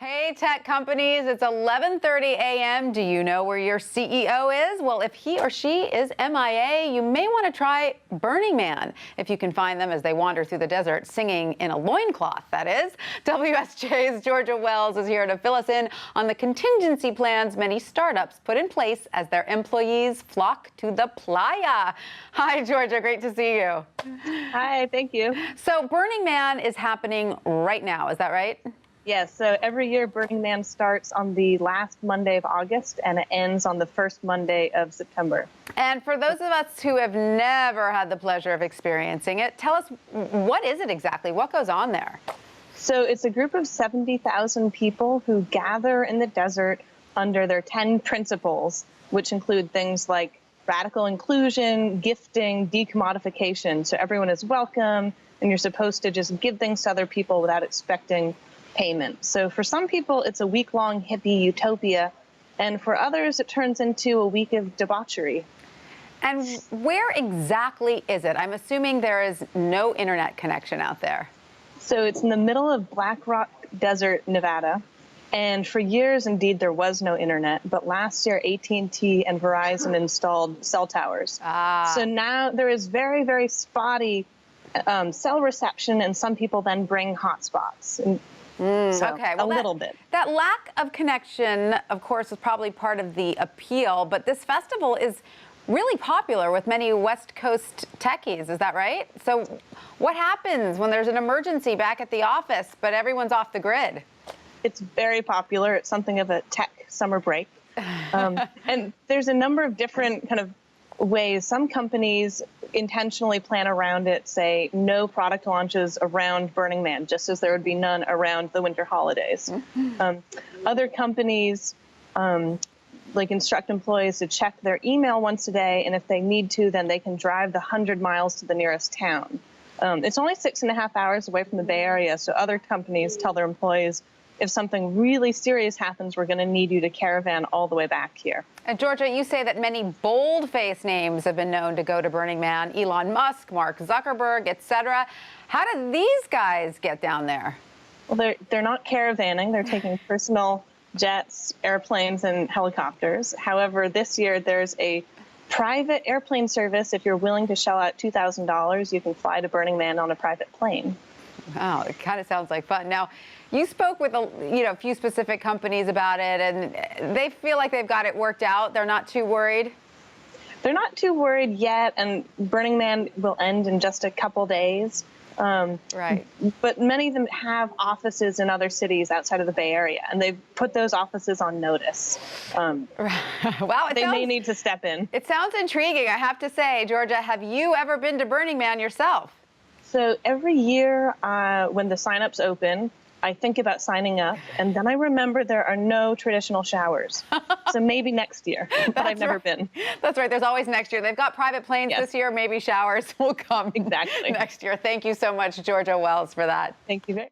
Hey, tech companies, it's 11:30 a.m. Do you know where your CEO is? Well, if he or she is MIA, you may want to try Burning Man, if you can find them as they wander through the desert singing in a loincloth, that is. WSJ's Georgia Wells is here to fill us in on the contingency plans many startups put in place as their employees flock to the playa. Hi, Georgia, great to see you. Hi, thank you. So Burning Man is happening right now, is that right? Yes, so every year Burning Man starts on the last Monday of August and it ends on the first Monday of September. And for those of us who have never had the pleasure of experiencing it, tell us, what is it exactly? What goes on there? So it's a group of 70,000 people who gather in the desert under their 10 principles, which include things like radical inclusion, gifting, decommodification. So everyone is welcome and you're supposed to just give things to other people without expecting payment. So for some people, it's a week-long hippie utopia, and for others, it turns into a week of debauchery. And where exactly is it? I'm assuming there is no internet connection out there. So it's in the middle of Black Rock Desert, Nevada, and for years, indeed, there was no internet, but last year, AT&T and Verizon installed cell towers. So now there is very, very spotty cell reception, and some people then bring hotspots. Okay, well, a little bit. That lack of connection, of course, is probably part of the appeal, but this festival is really popular with many West Coast techies, is that right? So what happens when there's an emergency back at the office, but everyone's off the grid? It's very popular. It's something of a tech summer break. And there's a number of different kind of ways. Some companies intentionally plan around it, say no product launches around Burning Man, just as there would be none around the winter holidays. Other companies like instruct employees to check their email once a day, and if they need to, then they can drive the 100 miles to the nearest town. It's only 6.5 hours away from the Bay Area, so other companies tell their employees, if something really serious happens, we're going to need you to caravan all the way back here. And Georgia, you say that many bold-faced names have been known to go to Burning Man. Elon Musk, Mark Zuckerberg, etc. How do these guys get down there? Well, they're not caravanning. They're taking personal jets, airplanes, and helicopters. However, this year there's a private airplane service. If you're willing to shell out $2,000, you can fly to Burning Man on a private plane. Wow, it kind of sounds like fun. Now, you spoke with a few specific companies about it, and they feel like they've got it worked out. They're not too worried. They're not too worried yet, and Burning Man will end in just a couple days. Right. But many of them have offices in other cities outside of the Bay Area, and they've put those offices on notice. Wow, they may need to step in. It sounds intriguing, I have to say. Georgia, have you ever been to Burning Man yourself? So every year when the signups open, I think about signing up, and then I remember there are no traditional showers. So maybe next year, but I've never been. That's right. There's always next year. They've got private planes this year. Maybe showers will come exactly next year. Thank you so much, Georgia Wells, for that. Thank you very much.